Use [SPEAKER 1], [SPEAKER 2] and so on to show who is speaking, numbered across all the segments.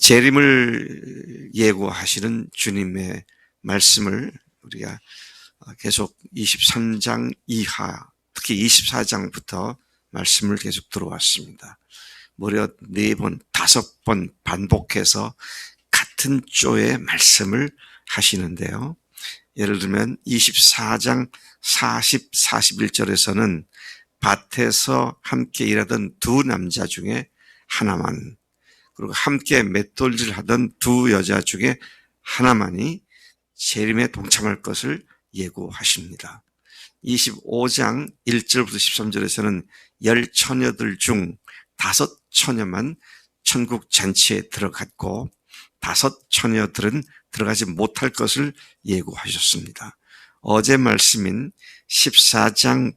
[SPEAKER 1] 재림을 예고하시는 주님의 말씀을 우리가 계속 23장 이하, 특히 24장부터 말씀을 계속 들어왔습니다. 무려 4번, 5번 반복해서 같은 조의 말씀을 하시는데요. 예를 들면 24장 40, 41절에서는 밭에서 함께 일하던 두 남자 중에 하나만, 그리고 함께 맷돌질 하던 두 여자 중에 하나만이 재림에 동참할 것을 예고하십니다. 25장 1절부터 13절에서는 10처녀들 중 5처녀만 천국 잔치에 들어갔고 5처녀들은 들어가지 못할 것을 예고하셨습니다. 어제 말씀인 14절부터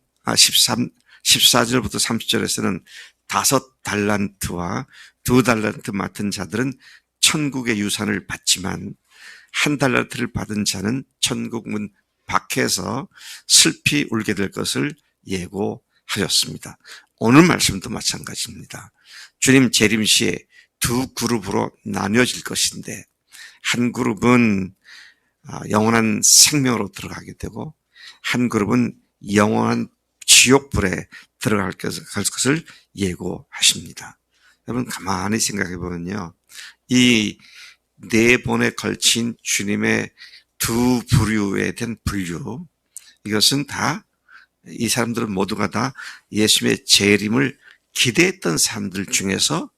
[SPEAKER 1] 30절에서는 5달란트와 2달란트 맡은 자들은 천국의 유산을 받지만 1달란트를 받은 자는 천국 문 밖에서 슬피 울게 될 것을 예고하셨습니다. 오늘 말씀도 마찬가지입니다. 주님 재림 시에 두 그룹으로 나뉘어질 것인데 한 그룹은 영원한 생명으로 들어가게 되고 한 그룹은 영원한 지옥불에 들어갈 것을 예고하십니다. 여러분 가만히 생각해 보면요. 이 4번에 걸친 주님의 두 부류에 대한 분류, 이것은 다 이 사람들은 모두가 다 예수님의 재림을 기대했던 사람들 중에서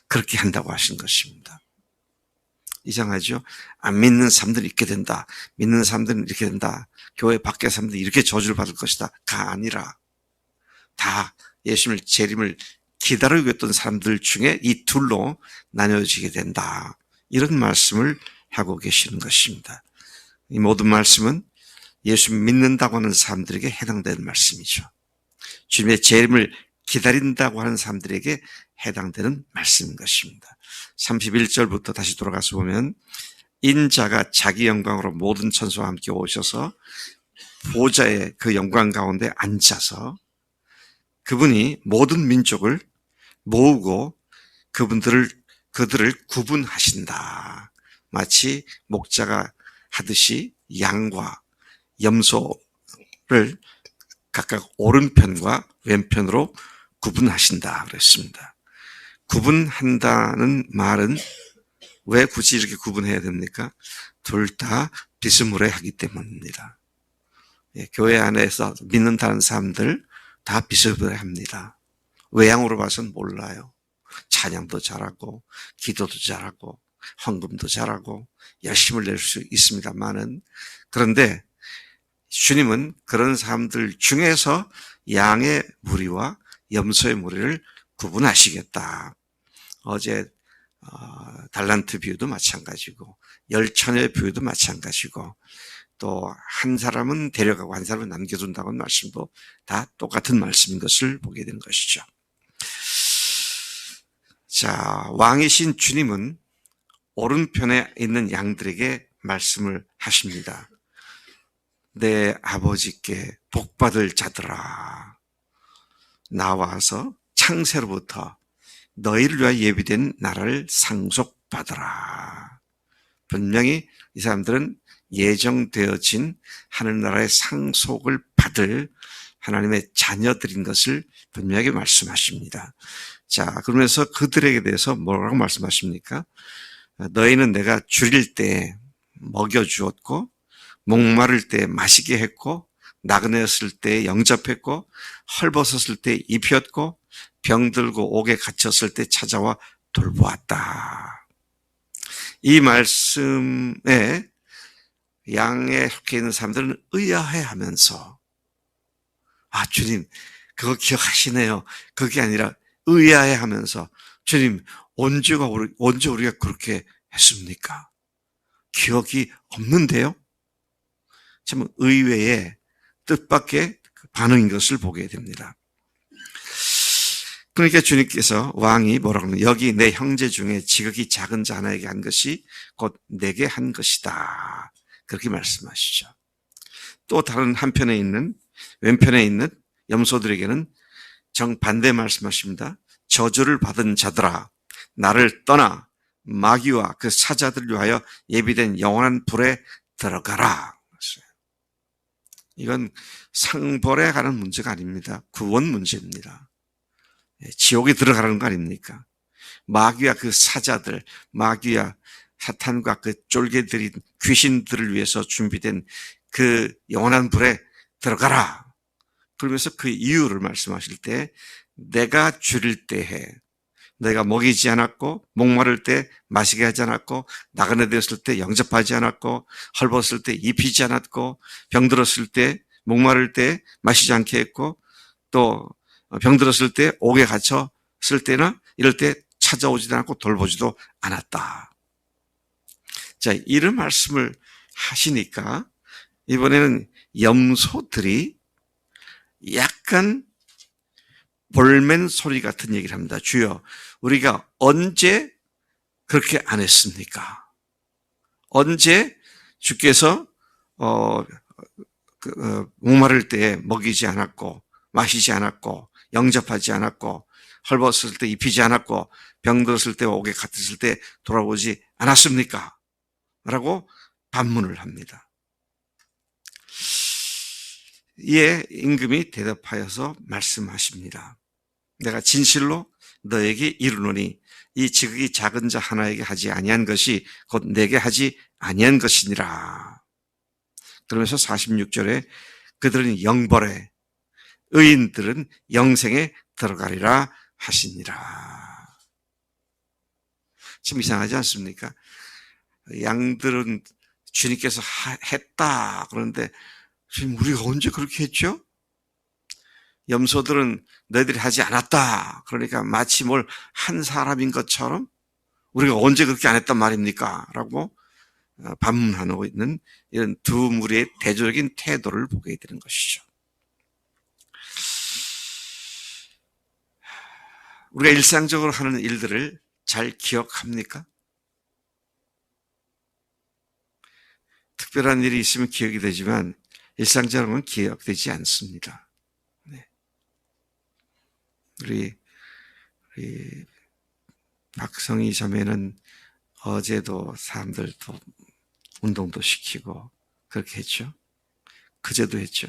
[SPEAKER 1] 그렇게 한다고 하신 것입니다. 이상하죠? 안 믿는 사람들은 이렇게 된다. 믿는 사람들은 이렇게 된다. 교회 밖의 사람들은 이렇게 저주를 받을 것이다. 가 아니라 다 예수님의 재림을 기다리고 있던 사람들 중에 이 둘로 나뉘어지게 된다. 이런 말씀을 하고 계시는 것입니다. 이 모든 말씀은 예수 믿는다고 하는 사람들에게 해당되는 말씀이죠. 주님의 재림을 기다린다고 하는 사람들에게 해당되는 말씀인 것입니다. 31절부터 다시 돌아가서 보면 인자가 자기 영광으로 모든 천사와 함께 오셔서 보좌의 그 영광 가운데 앉아서 그분이 모든 민족을 모으고 그들을 구분하신다. 마치 목자가 하듯이 양과 염소를 각각 오른편과 왼편으로 구분하신다 그랬습니다. 구분한다는 말은 왜 굳이 이렇게 구분해야 됩니까? 둘 다 비스무리하기 때문입니다. 교회 안에서 믿는다는 사람들 다 비스무리합니다. 외양으로 봐서는 몰라요. 찬양도 잘하고 기도도 잘하고 헌금도 잘하고 열심을 낼 수 있습니다만은, 그런데 주님은 그런 사람들 중에서 양의 무리와 염소의 무리를 구분하시겠다. 어제 달란트 비유도 마찬가지고 10처녀의 비유도 마찬가지고 또 한 사람은 데려가고 한 사람은 남겨둔다는 말씀도 다 똑같은 말씀인 것을 보게 된 것이죠. 자, 왕이신 주님은 오른편에 있는 양들에게 말씀을 하십니다. 내 아버지께 복받을 자들아, 나와서 창세로부터 너희를 위하여 예비된 나라를 상속받으라. 분명히 이 사람들은 예정되어진 하늘나라의 상속을 받을 하나님의 자녀들인 것을 분명하게 말씀하십니다. 자, 그러면서 그들에게 대해서 뭐라고 말씀하십니까? 너희는 내가 줄일 때 먹여주었고 목마를 때 마시게 했고 나그네였을 때 영접했고 헐벗었을 때 입혔고 병들고 옥에 갇혔을 때 찾아와 돌보았다. 이 말씀에 양에 속해 있는 사람들은 의아해하면서 주님 그거 기억하시네요. 그게 아니라 의아해하면서 주님 언제 우리가 그렇게 했습니까? 기억이 없는데요. 참 의외의 뜻밖의 반응인 것을 보게 됩니다. 그러니까 주님께서 왕이 뭐라고 하면 여기 내 형제 중에 지극히 작은 자 하나에게 한 것이 곧 내게 한 것이다. 그렇게 말씀하시죠. 또 다른 한편에 있는 왼편에 있는 염소들에게는 정반대 말씀하십니다. 저주를 받은 자들아 나를 떠나 마귀와 그 사자들 위하여 예비된 영원한 불에 들어가라. 이건 상벌에 가는 문제가 아닙니다. 구원 문제입니다. 지옥에 들어가는 거 아닙니까? 마귀와 그 사자들, 마귀와 사탄과 그 쫄개들이 귀신들을 위해서 준비된 그 영원한 불에 들어가라. 그러면서 그 이유를 말씀하실 때 내가 줄일 때에 내가 먹이지 않았고 목마를 때 마시게 하지 않았고 나그네 되었을 때 영접하지 않았고 헐벗을 때 입히지 않았고 병들었을 때 목마를 때 마시지 않게 했고 또 병들었을 때 옥에 갇혔을 때나 이럴 때 찾아오지도 않고 돌보지도 않았다. 자, 이런 말씀을 하시니까 이번에는 염소들이 약간 볼멘 소리 같은 얘기를 합니다. 주여, 우리가 언제 그렇게 안 했습니까? 언제 주께서 목마를 때 먹이지 않았고 마시지 않았고 영접하지 않았고 헐벗을 때 입히지 않았고 병들었을 때 옥에 갇혔을 때 돌아오지 않았습니까? 라고 반문을 합니다. 이에 임금이 대답하여서 말씀하십니다. 내가 진실로 너에게 이르노니 이 지극히 작은 자 하나에게 하지 아니한 것이 곧 내게 하지 아니한 것이니라. 그러면서 46절에 그들은 영벌에 의인들은 영생에 들어가리라 하시니라. 좀 이상하지 않습니까? 양들은 주님께서 했다 그런데 지금 우리가 언제 그렇게 했죠? 염소들은 너희들이 하지 않았다. 그러니까 마치 뭘 한 사람인 것처럼 우리가 언제 그렇게 안 했단 말입니까? 라고 반문하고 있는 이런 두 무리의 대조적인 태도를 보게 되는 것이죠. 우리가 일상적으로 하는 일들을 잘 기억합니까? 특별한 일이 있으면 기억이 되지만 일상적으로는 기억되지 않습니다. 네. 우리 박성희 자매는 어제도 사람들도 운동도 시키고 그렇게 했죠. 그제도 했죠.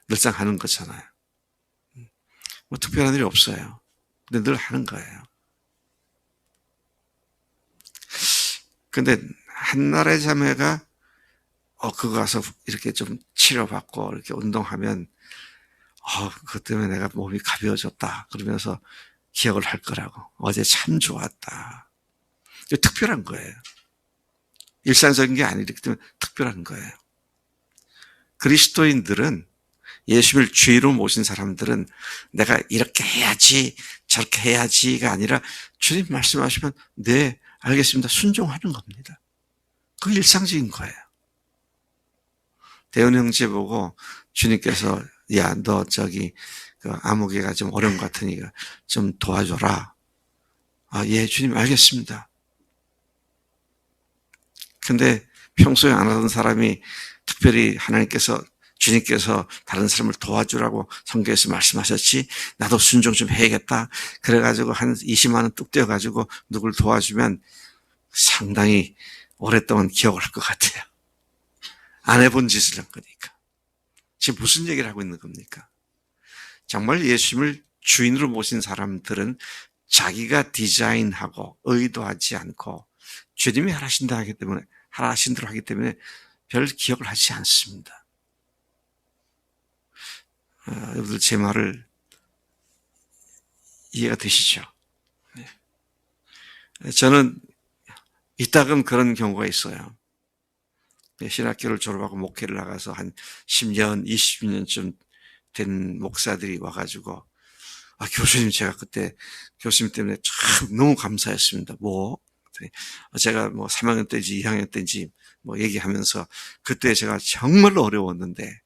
[SPEAKER 1] 늘상 하는 거잖아요. 뭐 특별한 일이 없어요. 근데 늘 하는 거예요. 근데 한나라의 자매가 그거 가서 이렇게 좀 치료받고 이렇게 운동하면 그것 때문에 내가 몸이 가벼워졌다 그러면서 기억을 할 거라고. 어제 참 좋았다. 특별한 거예요. 일상적인 게 아니기 때문에 특별한 거예요. 그리스도인들은 예수를 주의로 모신 사람들은 내가 이렇게 해야지 저렇게 해야지가 아니라 주님 말씀하시면 네 알겠습니다 순종하는 겁니다. 그게 일상적인 거예요. 대원 형제 보고 주님께서 야 너 저기 그 아무개가 좀 어려운 것 같으니까 좀 도와줘라. 예 주님 알겠습니다. 근데 평소에 안 하던 사람이 특별히 주님께서 다른 사람을 도와주라고 성경에서 말씀하셨지 나도 순종 좀 해야겠다. 그래가지고 한 20만 원 뚝 떼어가지고 누굴 도와주면 상당히 오랫동안 기억을 할 것 같아요. 안 해본 짓을 한 거니까. 지금 무슨 얘기를 하고 있는 겁니까? 정말 예수님을 주인으로 모신 사람들은 자기가 디자인하고 의도하지 않고 주님이 하라신 대로 하기 때문에 별 기억을 하지 않습니다. 여러분들 제 말을 이해가 되시죠? 네. 저는 이따금 그런 경우가 있어요. 신학교를 졸업하고 목회를 나가서 한 10년, 20년쯤 된 목사들이 와가지고 교수님 제가 그때 교수님 때문에 참 너무 감사했습니다. 제가 3학년 때인지 2학년 때인지 얘기하면서 그때 제가 정말로 어려웠는데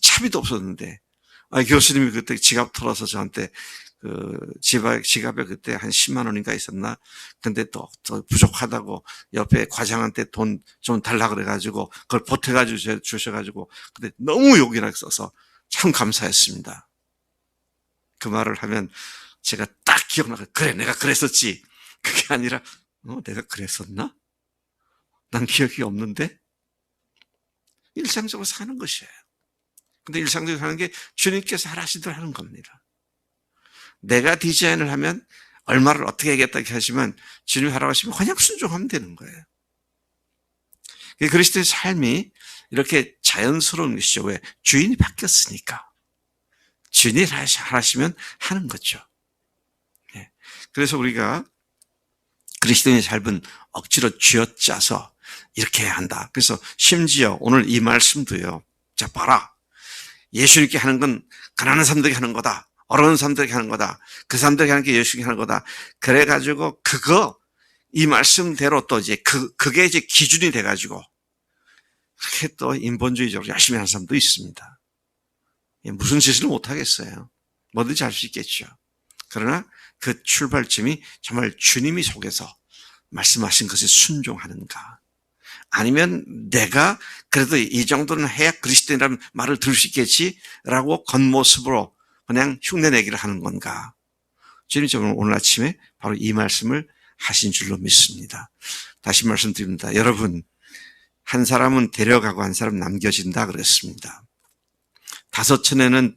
[SPEAKER 1] 차비도 없었는데 교수님이 그때 지갑 털어서 저한테 지갑에 그때 한 10만 원인가 있었나? 근데 또 부족하다고 옆에 과장한테 돈 좀 달라 그래가지고 그걸 보태가지고 주셔가지고 근데 너무 욕이나 써서 참 감사했습니다. 그 말을 하면 제가 딱 기억나고 그래 내가 그랬었지. 그게 아니라 내가 그랬었나? 난 기억이 없는데? 일상적으로 사는 것이에요. 근데 일상적으로 사는 게 주님께서 하라시도록 하는 겁니다. 내가 디자인을 하면 얼마를 어떻게 하겠다 하지만 주님이 하라고 하시면 그냥 순종하면 되는 거예요. 그리스도의 삶이 이렇게 자연스러운 것이죠. 왜? 주인이 바뀌었으니까. 주인이 하시면 하는 거죠. 그래서 우리가 그리스도인의 삶은 억지로 쥐어짜서 이렇게 해야 한다. 그래서 심지어 오늘 이 말씀도요. 자, 봐라. 예수님께 하는 건 가난한 사람들에게 하는 거다. 어려운 사람들에게 하는 거다. 그 사람들에게 하는 게 예수님께 하는 거다. 그래가지고 이 말씀대로 또 이제 그게 이제 기준이 돼가지고 그렇게 또 인본주의적으로 열심히 하는 사람도 있습니다. 무슨 짓을 못 하겠어요. 뭐든지 할 수 있겠죠. 그러나 그 출발점이 정말 주님이 속에서 말씀하신 것에 순종하는가. 아니면 내가 그래도 이 정도는 해야 그리스도인이라는 말을 들을 수 있겠지라고 겉모습으로 그냥 흉내내기를 하는 건가. 주님이 오늘 아침에 바로 이 말씀을 하신 줄로 믿습니다. 다시 말씀드립니다. 여러분, 한 사람은 데려가고 한 사람 남겨진다 그랬습니다. 5천에는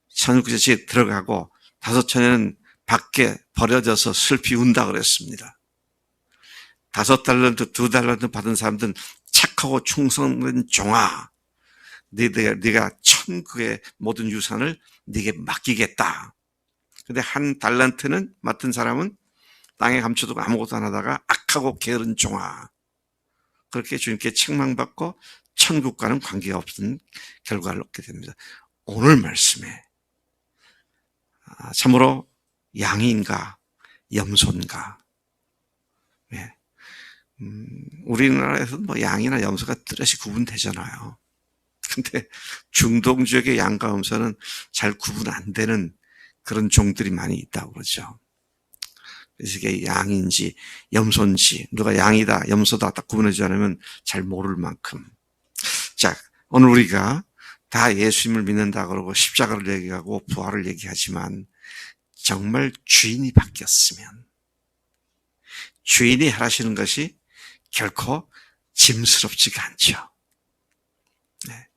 [SPEAKER 1] 천국에 들어가고 5천에는 밖에 버려져서 슬피 운다 그랬습니다. 5달란트, 2달란트 받은 사람들은 착하고 충성된 종아, 네가 천국의 모든 유산을 네게 맡기겠다. 근데 1달란트는 맡은 사람은 땅에 감춰두고 아무것도 안 하다가 악하고 게으른 종아. 그렇게 주님께 책망받고 천국과는 관계가 없는 결과를 얻게 됩니다. 오늘 말씀에 참으로 양인가 염소인가. 네. 우리나라에서는 뭐 양이나 염소가 뚜렷이 구분되잖아요. 근데 중동 지역의 양과 염소는 잘 구분 안 되는 그런 종들이 많이 있다고 그러죠. 그래서 이게 양인지 염소인지 누가 양이다 염소다 딱 구분하지 않으면 잘 모를 만큼. 자, 오늘 우리가 다 예수님을 믿는다 그러고 십자가를 얘기하고 부활을 얘기하지만 정말 주인이 바뀌었으면 주인이 하시는 것이 결코 짐스럽지가 않죠. 네.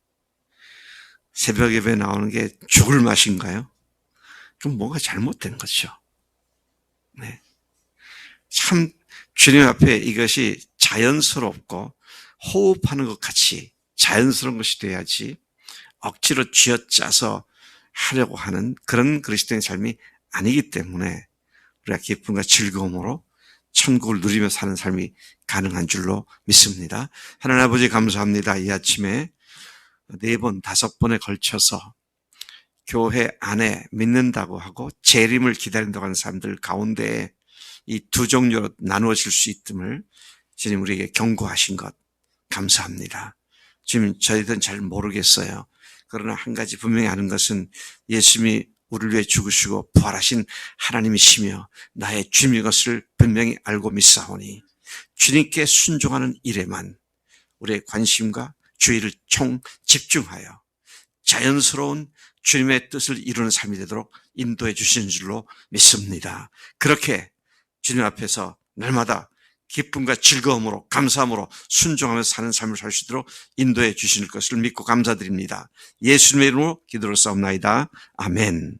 [SPEAKER 1] 새벽 예배에 나오는 게 죽을 맛인가요? 그럼 뭔가 잘못된 거죠. 네. 참 주님 앞에 이것이 자연스럽고 호흡하는 것 같이 자연스러운 것이 돼야지 억지로 쥐어짜서 하려고 하는 그런 그리스도인의 삶이 아니기 때문에 우리가 기쁨과 즐거움으로 천국을 누리며 사는 삶이 가능한 줄로 믿습니다. 하나님 아버지 감사합니다. 이 아침에 4번, 5번에 걸쳐서 교회 안에 믿는다고 하고 재림을 기다린다고 하는 사람들 가운데 이 두 종류로 나누어질 수 있음을 주님 우리에게 경고하신 것 감사합니다. 지금 저희들은 잘 모르겠어요. 그러나 한 가지 분명히 아는 것은 예수님이 우리를 위해 죽으시고 부활하신 하나님이시며 나의 주님인 것을 분명히 알고 믿사오니 주님께 순종하는 일에만 우리의 관심과 주의를 총 집중하여 자연스러운 주님의 뜻을 이루는 삶이 되도록 인도해 주시는 줄로 믿습니다. 그렇게 주님 앞에서 날마다 기쁨과 즐거움으로 감사함으로 순종하며 사는 삶을 살 수 있도록 인도해 주실 것을 믿고 감사드립니다. 예수님의 이름으로 기도를 싸움나이다. 아멘.